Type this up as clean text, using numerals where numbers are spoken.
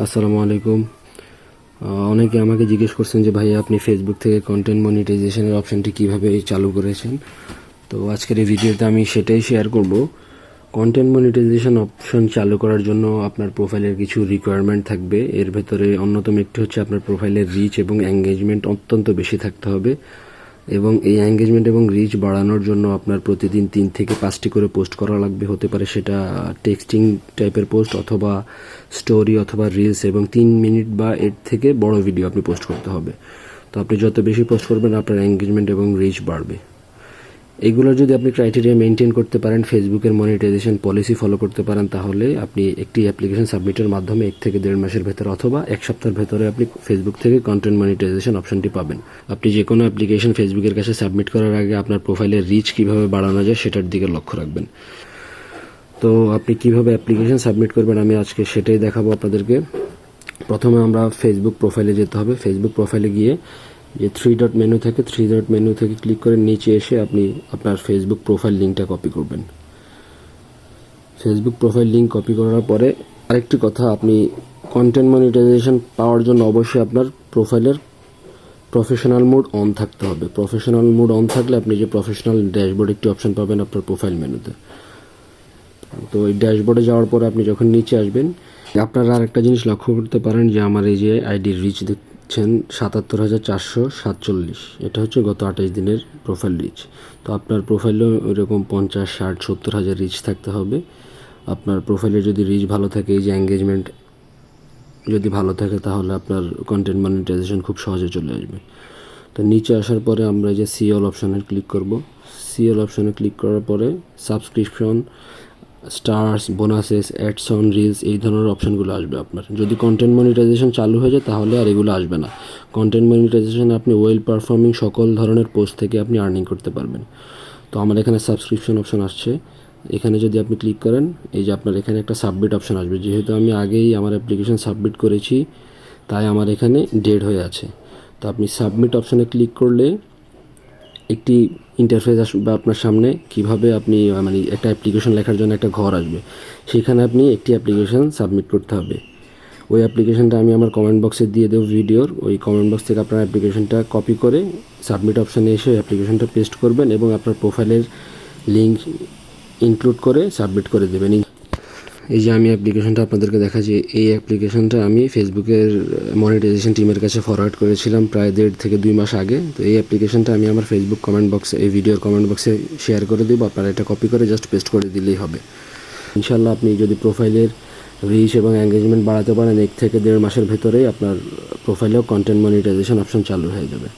আসসালামু আলাইকুম। অনেকে আমাকে জিজ্ঞেস করছেন যে ভাই আপনি ফেসবুক থেকে কন্টেন্ট মনিটাইজেশনের অপশানটি কীভাবে চালু করেছেন। তো আজকের এই ভিডিওতে আমি সেটাই শেয়ার করব। কন্টেন্ট মনিটাইজেশন অপশন চালু করার জন্য আপনার প্রোফাইলের কিছু রিকোয়ারমেন্ট থাকবে। এর ভেতরে অন্যতম একটি হচ্ছে আপনার প্রোফাইলের রিচ এবং এঙ্গেজমেন্ট অত্যন্ত বেশি থাকতে হবে, এবং এই এঙ্গেজমেন্ট এবং রিচ বাড়ানোর জন্য আপনার প্রতিদিন 3 থেকে 5টি করে পোস্ট করা লাগবে। হতে পারে সেটা টেক্সটিং টাইপের পোস্ট অথবা স্টোরি অথবা রিলস, এবং 3 মিনিট বা এর থেকে বড় ভিডিও আপনি পোস্ট করতে হবে। তো আপনি যত বেশি পোস্ট করবেন আপনার এঙ্গেজমেন্ট এবং রিচ বাড়বে। এগুলো যদি আপনি ক্রাইটেরিয়া মেনটেন করতে পারেন, ফেসবুকের মনিটাইজেশন পলিসি ফলো করতে পারেন, তাহলে আপনি একটি অ্যাপ্লিকেশন সাবমিটের মাধ্যমে 1 থেকে 1.5 মাসের ভেতরে অথবা 1 সপ্তাহের ভেতরে আপনি ফেসবুক থেকে কন্টেন্ট মনিটাইজেশন অপশনটি পাবেন। আপনি যে কোনো অ্যাপ্লিকেশন ফেসবুকের কাছে সাবমিট করার আগে আপনার প্রোফাইলের রিচ কীভাবে বাড়ানো যায় সেটার দিকে লক্ষ্য রাখবেন। তো আপনি কিভাবে অ্যাপ্লিকেশন সাবমিট করবেন আমি আজকে সেটাই দেখাবো আপনাদেরকে। প্রথমে আমরা ফেসবুক প্রোফাইলে যেতে হবে। ফেসবুক প্রোফাইলে গিয়ে যে 3 ডট মেনু থাকে, 3 ডট মেনু থেকে ক্লিক করে নিচে এসে আপনি আপনার ফেসবুক প্রোফাইল লিঙ্কটা কপি করবেন। ফেসবুক প্রোফাইল লিঙ্ক কপি করার পরে আরেকটি কথা, আপনি কন্টেন্ট মনিটাইজেশন পাওয়ার জন্য অবশ্যই আপনার প্রোফাইলের প্রফেশনাল মোড অন থাকতে হবে। প্রফেশনাল মোড অন থাকলে আপনি যে প্রফেশনাল ড্যাশবোর্ড একটি অপশন পাবেন আপনার প্রোফাইল মেনুতে। তো এই ড্যাশবোর্ডে যাওয়ার পরে আপনি যখন নিচে আসবেন, আপনারা আরেকটা জিনিস লক্ষ্য করতে পারেন যে আমার এই যে আইডির রিচ দেখছেন 77,447, এটা হচ্ছে গত 28 দিনের প্রোফাইল রিচ। তো আপনার প্রোফাইলেও ওইরকম 50, 60, 70 হাজার রিচ থাকতে হবে। আপনার প্রোফাইলে যদি রিচ ভালো থাকে, এই যে এঙ্গেজমেন্ট যদি ভালো থাকে, তাহলে আপনার কন্টেন্ট মনিটাইজেশন খুব সহজে চলে আসবে। তো নিচে আসার পরে আমরা যে সিএল অপশানে ক্লিক করব। সিএল অপশানে ক্লিক করার পরে subscription, stars, bonuses, ads on reels, এই ধরনের অপশানগুলো আসবে আপনার। যদি কন্টেন্ট মনিটাইজেশন চালু হয়ে যায় তাহলে আর এগুলো আসবে না। কন্টেন্ট মনিটাইজেশন আপনি ওয়েল পারফর্মিং সকল ধরনের পোস্ট থেকে আপনি আর্নিং করতে পারবেন। তো আমার এখানে সাবস্ক্রিপশন অপশান আসছে, এখানে যদি আপনি ক্লিক করেন, এই যে আপনার এখানে একটা সাবমিট অপশান আসবে। যেহেতু আমি আগেই আমার অ্যাপ্লিকেশন সাবমিট করেছি, তাই আমার এখানে ডেড হয়ে আছে। তো আপনি সাবমিট অপশানে ক্লিক করলে একটি ইন্টারফেস আসবে আপনার সামনে। কিভাবে আপনি মানে একটা অ্যাপ্লিকেশন লেখার জন্য একটা ঘর আসবে, সেখানে আপনি একটি অ্যাপ্লিকেশন সাবমিট করতে হবে। ওই অ্যাপ্লিকেশনটা আমি আমার কমেন্ট বক্সে দিয়ে দেবো ভিডিওর। ওই কমেন্ট বক্স থেকে আপনার অ্যাপ্লিকেশনটা কপি করে সাবমিট অপশানে এসে অ্যাপ্লিকেশনটা পেস্ট করবেন এবং আপনার প্রোফাইলের লিঙ্ক ইনক্লুড করে সাবমিট করে দেবেন। এই যে আমি অ্যাপ্লিকেশনটা আপনাদেরকে দেখাচ্ছি, এই অ্যাপ্লিকেশনটা আমি ফেসবুকের মনিটাইজেশন টিমের কাছে ফরওয়ার্ড করেছিলাম প্রায় 1.5 থেকে 2 মাস আগে। তো এই অ্যাপ্লিকেশনটা আমি আমার ফেসবুক কমেন্ট বক্সে, এই ভিডিওর কমেন্ট বক্সে শেয়ার করে দেবো। আপনারা এটা কপি করে জাস্ট পেস্ট করে দিলেই হবে। ইনশাল্লাহ আপনি যদি প্রোফাইলের রিচ এবং এঙ্গেজমেন্ট বাড়াতে পারেন, 1 থেকে 1.5 মাসের ভেতরেই আপনার প্রোফাইলেও কন্টেন্ট মনিটাইজেশন অপশন চালু হয়ে যাবে।